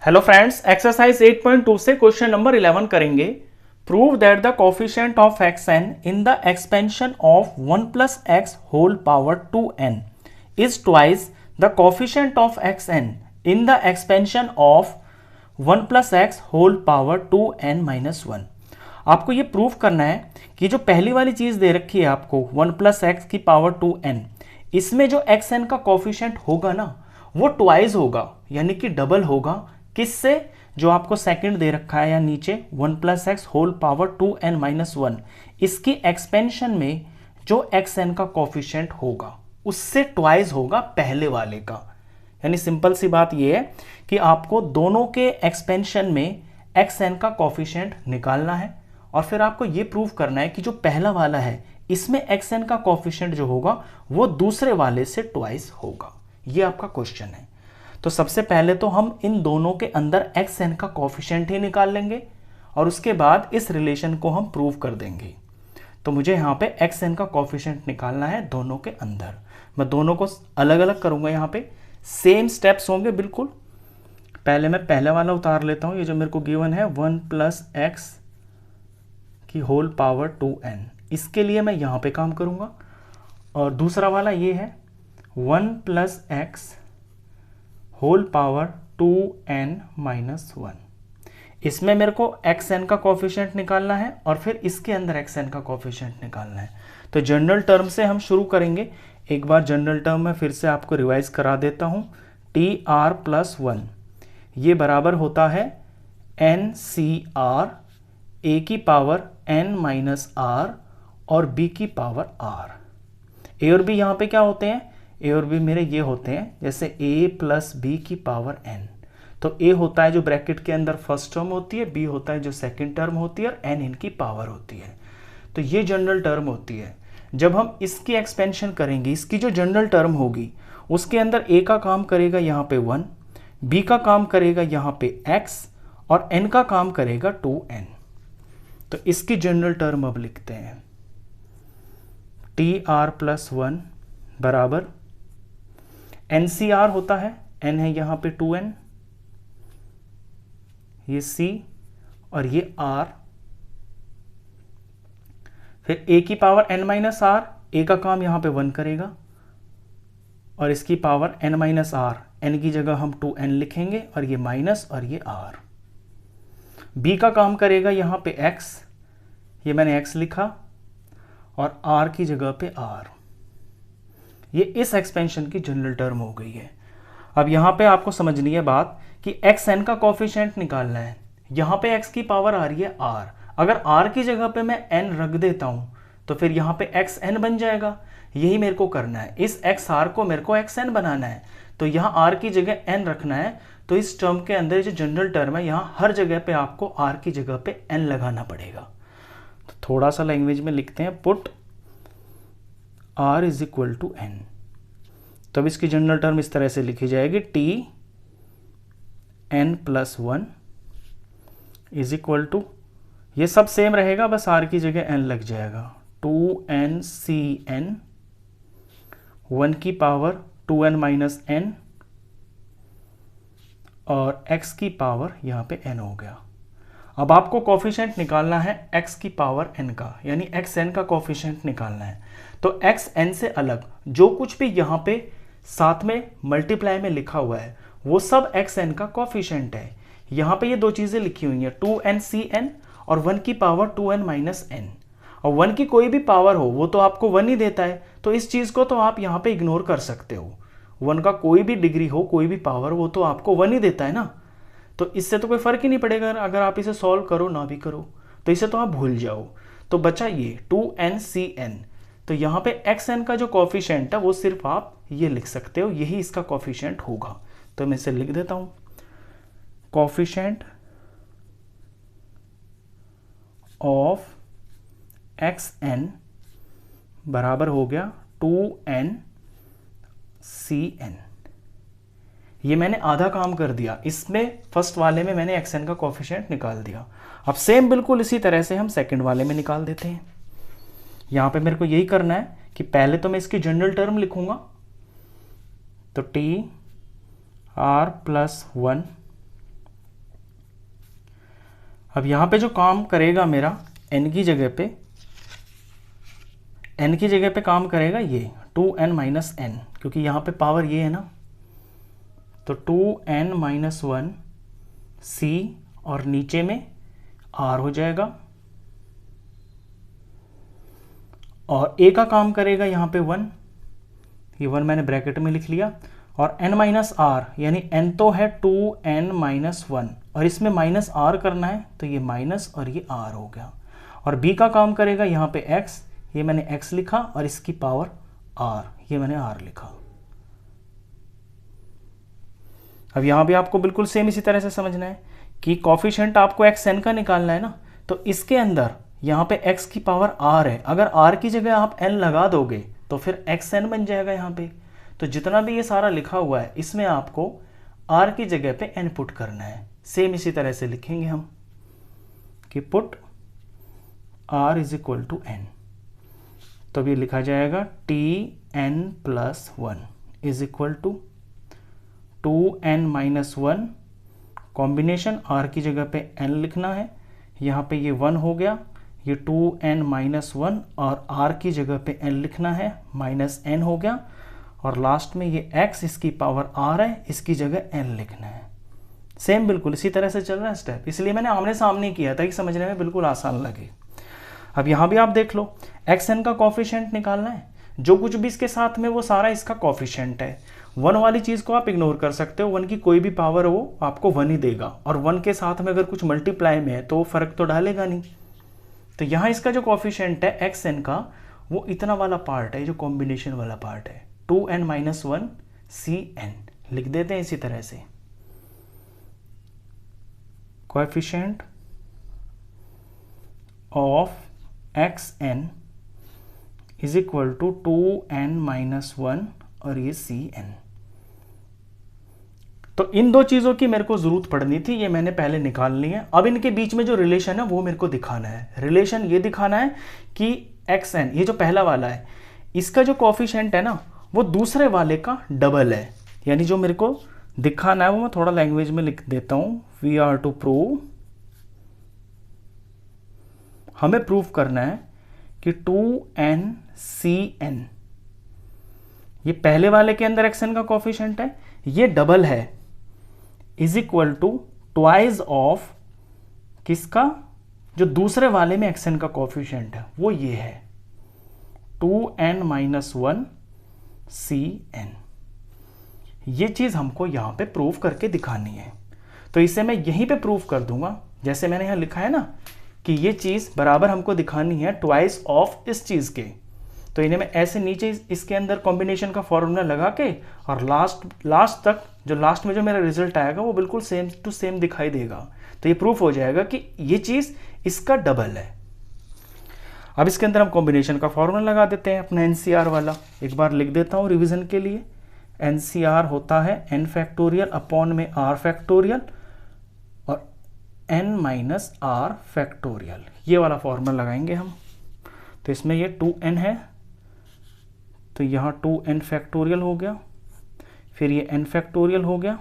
Hello friends, exercise 8.2 से question number 11 करेंगे। Prove that the coefficient of x n in the expansion of 1 plus x whole power 2n is twice the coefficient of x n in the expansion of 1 plus x whole power 2n minus 1। आपको ये prove करना है कि जो पहली वाली चीज दे रखी है आपको 1 प्लस एक्स की पावर 2n, इसमें जो एक्स एन का कोफिशिएंट होगा ना वो ट्वाइस होगा, यानी कि डबल होगा। किससे? जो आपको सेकंड दे रखा है या नीचे 1 plus x whole power 2n minus 1, इसकी एक्सपेंशन में जो एक्स एन का कोफिशिएंट होगा उससे ट्वाइस होगा पहले वाले का। यानी सिंपल सी बात यह है कि आपको दोनों के एक्सपेंशन में एक्स एन का कोफिशिएंट निकालना है और फिर आपको यह प्रूव करना है कि जो पहला वाला है इसमें एक्स एन का कोफिशिएंट जो होगा वो दूसरे वाले से ट्वाइस होगा। ये आपका क्वेश्चन है। तो सबसे पहले तो हम इन दोनों के अंदर एक्स एन का कोफिशिएंट ही निकाल लेंगे और उसके बाद इस रिलेशन को हम प्रूव कर देंगे। तो मुझे यहाँ पे एक्स एन का कोफिशिएंट निकालना है दोनों के अंदर। मैं दोनों को अलग अलग करूंगा, यहाँ पे सेम स्टेप्स होंगे बिल्कुल। पहले मैं पहले वाला उतार लेता हूँ, ये जो मेरे को गिवन है 1 प्लस एक्स की होल पावर 2n, इसके लिए मैं यहाँ पे काम करूंगा। और दूसरा वाला ये है 1 plus x whole power 2n minus 1, इसमें मेरे को एक्स एन का कोफिशिएंट निकालना है और फिर इसके अंदर एक्स एन का कोफिशिएंट निकालना है। तो जनरल टर्म से हम शुरू करेंगे। एक बार जनरल टर्म में फिर से आपको रिवाइज करा देता हूँ। टी आर प्लस 1 ये बराबर होता है एन सी आर, ए की पावर n माइनस आर और b की पावर r। ए और b यहाँ पे क्या होते हैं? ए और बी मेरे ये होते हैं जैसे a प्लस बी की पावर n। तो a होता है जो ब्रैकेट के अंदर फर्स्ट टर्म होती है, b होता है जो सेकंड टर्म होती है और n इनकी पावर होती है। तो ये जनरल टर्म होती है। जब हम इसकी एक्सपेंशन करेंगे, इसकी जो जनरल टर्म होगी उसके अंदर a का काम करेगा यहाँ पे 1, b का काम करेगा यहाँ पे x और n का काम करेगा 2n। तो इसकी जनरल टर्म अब लिखते हैं। टी आर प्लस 1 बराबर एन सी आर होता है, n है यहाँ पे 2n, ये c और ये r, फिर a की power n minus r, a का काम यहाँ पे 1 करेगा और इसकी power n minus r, n की जगह हम 2n लिखेंगे और ये माइनस और ये r। b का काम करेगा यहाँ पे x, ये मैंने x लिखा और r की जगह पे r। ये इस एक्सपेंशन की जनरल टर्म हो गई है। अब यहाँ पे आपको समझनी है बात कि एक्स एन का कोफिशिएंट निकालना है। यहाँ पे x की पावर आ रही है r, अगर r की जगह पे मैं n रख देता हूँ तो फिर यहाँ पे एक्स एन बन जाएगा। यही मेरे को करना है, इस एक्स आर को मेरे को एक्स एन बनाना है। तो यहाँ r की जगह n रखना है। तो इस टर्म के अंदर जो जनरल टर्म है यहाँ हर जगह पे आपको r की जगह पे n लगाना पड़ेगा। तो थोड़ा सा लैंग्वेज में लिखते हैं, put r is equal to n। तो अब इसकी जनरल टर्म इस तरह से लिखी जाएगी, t n plus 1 is equal to, ये सब सेम रहेगा बस r की जगह n लग जाएगा, 2n सी n, 1 की पावर 2n माइनस n और x की पावर यहाँ पे n हो गया। अब आपको कोफिशिएंट निकालना है x की पावर n का, यानी एक्स एन का कोफिशिएंट निकालना है। तो एक्स एन से अलग जो कुछ भी यहाँ पे साथ में मल्टीप्लाई में लिखा हुआ है वो सब एक्स एन का कोफिशिएंट है। यहाँ पे ये दो चीजें लिखी हुई हैं, 2n सी n और 1 की पावर 2n माइनस n। और 1 की कोई भी पावर हो वो तो आपको 1 ही देता है, तो इस चीज को तो आप यहाँ पे इग्नोर कर सकते हो। 1 का कोई भी डिग्री हो, कोई भी पावर, वो तो आपको 1 ही देता है ना। तो इससे तो कोई फर्क ही नहीं पड़ेगा अगर आप इसे सॉल्व करो ना भी करो, तो इसे तो आप भूल जाओ। तो बचा ये 2n सी n। तो यहाँ पे एक्स एन का जो कोफिशिएंट है वो सिर्फ आप ये लिख सकते हो, यही इसका कोफिशिएंट होगा। तो मैं इसे लिख देता हूं, कोफिशिएंट ऑफ एक्स एन बराबर हो गया 2n सी n। ये मैंने आधा काम कर दिया, इसमें फर्स्ट वाले में मैंने एक्स एन का कोफिशिएंट निकाल दिया। अब सेम बिल्कुल इसी तरह से हम सेकंड वाले में निकाल देते हैं। यहाँ पे मेरे को यही करना है कि पहले तो मैं इसकी जनरल टर्म लिखूंगा, तो टी आर प्लस 1 अब यहाँ पे जो काम करेगा मेरा n की जगह पे काम करेगा ये 2n माइनस n, क्योंकि यहाँ पे पावर ये है ना, तो 2n माइनस 1 c और नीचे में r हो जाएगा, और a का काम करेगा यहाँ पे 1, ये 1 मैंने ब्रैकेट में लिख लिया, और n माइनस आर यानी n तो है 2n माइनस 1 और इसमें माइनस r करना है, तो ये माइनस और ये r हो गया। और b का काम करेगा यहाँ पे x, ये मैंने x लिखा और इसकी पावर r, ये मैंने r लिखा। अब यहाँ भी आपको बिल्कुल सेम इसी तरह से समझना है कि कॉफिशिएंट आपको xn का निकालना है ना, तो इसके अंदर यहाँ पे x की पावर r है, अगर r की जगह आप n लगा दोगे तो फिर xn बन जाएगा यहाँ पे। तो जितना भी ये सारा लिखा हुआ है इसमें आपको r की जगह पे n पुट करना है। सेम इसी तरह से लिखेंगे हम कि put r is equal to n, तो ये लिखा जाएगा tn plus 1 is equal to 2n minus 1 combination, r की जगह पे n लिखना है, यहाँ पे ये 1 हो गया, ये 2n माइनस 1 और r की जगह पे n लिखना है, माइनस n हो गया, और लास्ट में ये x इसकी पावर r है, इसकी जगह n लिखना है। सेम बिल्कुल इसी तरह से चल रहा है स्टेप, इसलिए मैंने आमने सामने किया था कि समझने में बिल्कुल आसान लगे। अब यहाँ भी आप देख लो, xn का कॉफिशिएंट निकालना है, जो कुछ भी इसके साथ में वो सारा इसका कॉफिशिएंट है। 1 वाली चीज़ को आप इग्नोर कर सकते हो, 1 की कोई भी पावर हो आपको 1 ही देगा, और 1 के साथ में अगर कुछ मल्टीप्लाई में है तो फर्क तो डालेगा नहीं। तो यहाँ इसका जो कॉफिशिएंट है xn का, वो इतना वाला पार्ट है जो कॉम्बिनेशन वाला पार्ट है, 2n माइनस 1 cn लिख देते हैं इसी तरह से। Coefficient of xn is equal to 2n minus 1 और ये cn। तो इन दो चीज़ों की मेरे को ज़रूरत पड़नी थी, ये मैंने पहले निकाल ली है। अब इनके बीच में जो रिलेशन है वो मेरे को दिखाना है। रिलेशन ये दिखाना है कि xn, ये जो पहला वाला है, इसका जो कॉफिशिएंट है ना वो दूसरे वाले का डबल है, यानी जो मेरे को दिखाना है वो मैं थोड़ा लैंग्वेज में लिख देता हूँ। वी आर टू प्रूव, हमें प्रूव करना है कि 2n cn, ये पहले वाले के अंदर xn का कॉफिशिएंट है, ये डबल है, is equal to twice of किसका, जो दूसरे वाले में xn का कॉफिशिएंट है वो ये है 2n माइनस 1 cn। ये चीज हमको यहां पे प्रूव करके दिखानी है, तो इसे मैं यहीं पे प्रूव कर दूंगा, जैसे मैंने यहां लिखा है ना कि ये चीज बराबर हमको दिखानी है ट्वाइस ऑफ इस चीज के। तो इन्हें मैं ऐसे नीचे इसके अंदर कॉम्बिनेशन का फॉर्मूला लगा के, और लास्ट तक जो लास्ट में जो मेरा रिजल्ट आएगा वो बिल्कुल सेम टू सेम दिखाई देगा। तो ये प्रूफ हो जाएगा कि ये चीज इसका डबल है। अब इसके अंदर हम कॉम्बिनेशन का फॉर्मूला लगा देते हैं अपना NCR वाला, एक बार लिख देता हूँ रिवीजन के लिए। NCR होता है n फैक्टोरियल अपॉन में r फैक्टोरियल और n माइनस r फैक्टोरियल, ये वाला फॉर्मूला लगाएंगे हम। तो इसमें ये 2n है, तो यहाँ 2n फैक्टोरियल हो गया, फिर ये n फैक्टोरियल हो गया,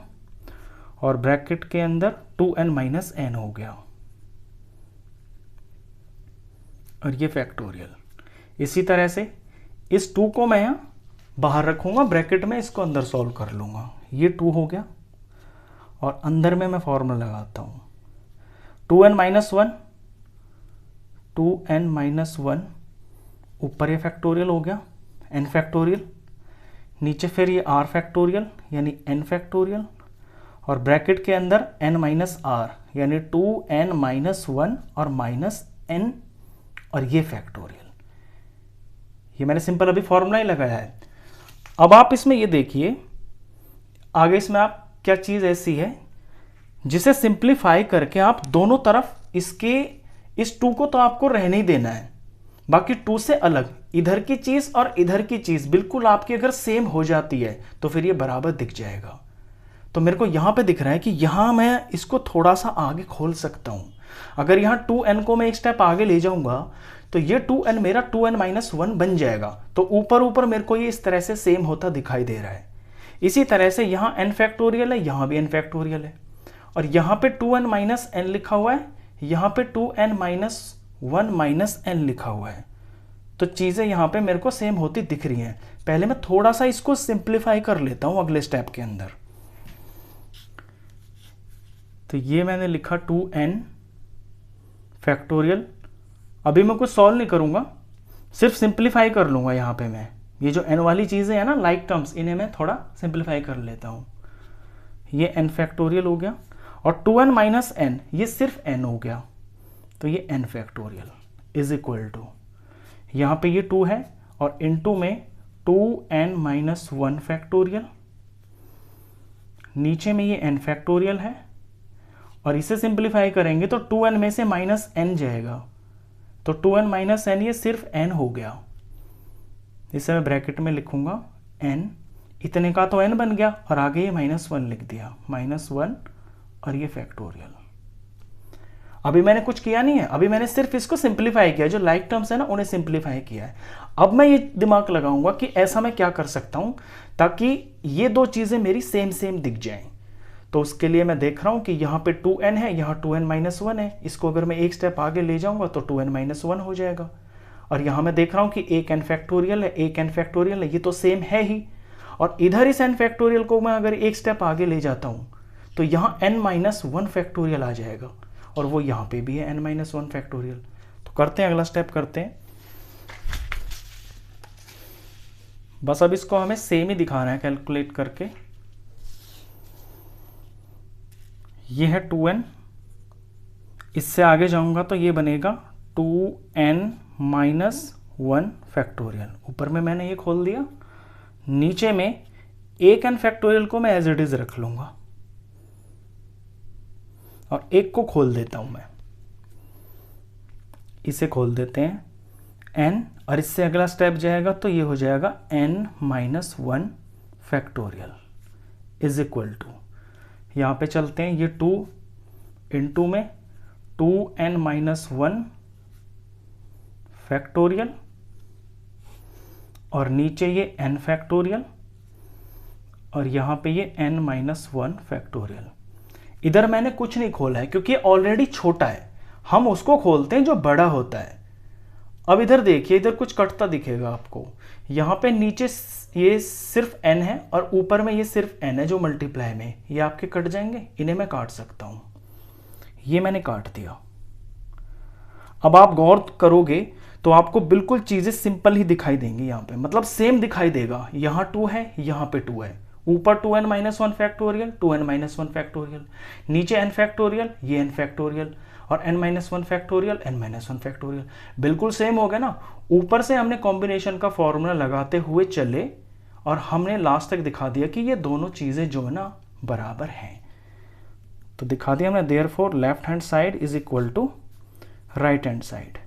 और ब्रैकेट के अंदर 2n माइनस n हो गया, और ये फैक्टोरियल। इसी तरह से इस 2 को मैं यहाँ बाहर रखूँगा ब्रैकेट में, इसको अंदर सॉल्व कर लूँगा। ये 2 हो गया, और अंदर में मैं फॉर्मूला लगाता हूँ 2n माइनस 1, 2n माइनस 1, ऊपर ये फैक्टोरियल हो गया n फैक्टोरियल, नीचे फिर ये r फैक्टोरियल यानी n फैक्टोरियल, और ब्रैकेट के अंदर n माइनस r यानी 2n माइनस 1 और माइनस n, और ये फैक्टोरियल। ये मैंने सिंपल अभी फॉर्मूला ही लगाया है। अब आप इसमें ये देखिए आगे, इसमें आप क्या चीज़ ऐसी है जिसे सिंप्लीफाई करके आप दोनों तरफ इसके इस 2 को तो आपको रहने ही देना है, बाकी 2 से अलग इधर की चीज़ और इधर की चीज़ बिल्कुल आपकी अगर सेम हो जाती है तो फिर ये बराबर दिख जाएगा। तो मेरे को यहाँ पे दिख रहा है कि यहाँ मैं इसको थोड़ा सा आगे खोल सकता हूँ। अगर यहाँ 2n को मैं एक स्टेप आगे ले जाऊँगा तो ये 2n मेरा 2n माइनस 1 बन जाएगा। तो ऊपर ऊपर मेरे को ये इस तरह से सेम होता दिखाई दे रहा है। इसी तरह से यहाँ n फैक्टोरियल है, यहाँ भी n फैक्टोरियल है, और यहाँ पे 2n माइनस n लिखा हुआ है, यहाँ पे 2n माइनस 1 माइनस n लिखा हुआ है, तो चीज़ें यहाँ पे मेरे को सेम होती दिख रही हैं। पहले मैं थोड़ा सा इसको सिंप्लीफाई कर लेता हूँ अगले स्टेप के अंदर। तो ये मैंने लिखा 2n फैक्टोरियल। अभी मैं कुछ सॉल्व नहीं करूँगा, सिर्फ सिंप्लीफाई कर लूँगा। यहाँ पे मैं ये जो n वाली चीज़ें हैं ना, लाइक टर्म्स, इन्हें मैं थोड़ा सिंप्लीफाई कर लेता हूँ। ये n फैक्टोरियल हो गया, और 2n माइनस n ये सिर्फ n हो गया, तो ये n factorial is equal to, यहाँ पे ये 2 है और इनटू में 2n माइनस 1 फैक्टोरियल, नीचे में ये n फैक्टोरियल है, और इसे सिंप्लीफाई करेंगे तो 2n में से माइनस n जाएगा, तो 2n माइनस n ये सिर्फ n हो गया। इसे मैं ब्रैकेट में लिखूंगा n, इतने का तो n बन गया, और आगे ये -1 लिख दिया, -1 और ये फैक्टोरियल। अभी मैंने कुछ किया नहीं है, अभी मैंने सिर्फ इसको सिंप्लीफाई किया, जो लाइक टर्म्स है ना उन्हें सिंप्लीफाई किया है। अब मैं ये दिमाग लगाऊंगा कि ऐसा मैं क्या कर सकता हूं ताकि ये दो चीजें मेरी सेम सेम दिख जाएं। तो उसके लिए मैं देख रहा हूं कि यहाँ पे 2n है, यहाँ 2n माइनस 1 है, इसको अगर मैं एक स्टेप आगे ले जाऊंगा तो 2n माइनस 1 हो जाएगा। और यहाँ मैं देख रहा हूँ कि एक n फैक्टोरियल है, एक n फैक्टोरियल है, ये तो सेम है ही। और इधर इस n फैक्टोरियल को मैं अगर एक स्टेप आगे ले जाता हूँ तो यहाँ n माइनस 1 फैक्टोरियल आ जाएगा, और वो यहाँ पे भी है n माइनस 1 फैक्टोरियल। तो करते हैं, अगला स्टेप करते हैं। बस अब इसको हमें सेम ही दिखाना है कैलकुलेट करके। ये है 2n, इससे आगे जाऊंगा तो ये बनेगा 2n माइनस 1 फैक्टोरियल। ऊपर में मैंने ये खोल दिया, नीचे में एक n फैक्टोरियल को मैं एज इट इज रख लूंगा और एक को खोल देता हूं मैं, इसे खोल देते हैं n, और इससे अगला स्टेप जाएगा तो ये हो जाएगा n minus 1 factorial is equal to, यहाँ पे चलते हैं, ये 2 इंटू में 2n माइनस 1 फैक्टोरियल, और नीचे ये n फैक्टोरियल, और यहाँ पे ये n माइनस 1 फैक्टोरियल। इधर मैंने कुछ नहीं खोला है क्योंकि ऑलरेडी छोटा है, हम उसको खोलते हैं जो बड़ा होता है। अब इधर देखिए, इधर कुछ कटता दिखेगा आपको, यहाँ पे नीचे ये सिर्फ n है और ऊपर में ये सिर्फ n है जो मल्टीप्लाई में, ये आपके कट जाएंगे, इन्हें मैं काट सकता हूँ, ये मैंने काट दिया। अब आप गौर करोगे तो आपको बिल्कुल चीजें सिंपल ही दिखाई देंगी, यहाँ पे मतलब सेम दिखाई देगा। यहाँ 2 है, यहाँ पे 2 है, ऊपर 2n minus 1 factorial, 2n minus 1 factorial, नीचे n फैक्टोरियल, ये n फैक्टोरियल, और n minus 1 factorial, n minus 1 factorial, बिल्कुल सेम हो गया ना। ऊपर से हमने कॉम्बिनेशन का फॉर्मूला लगाते हुए चले और हमने लास्ट तक दिखा दिया कि ये दोनों चीजें जो है ना बराबर हैं, तो दिखा दिया हमने। Therefore left hand side is equal to right hand side,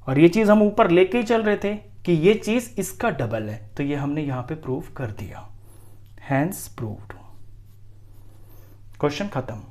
और ये चीज हम ऊपर लेके ही चल रहे थे कि ये चीज इसका डबल है, तो ये हमने यहां पे प्रूव कर दिया, हैंस प्रूव्ड। क्वेश्चन खत्म।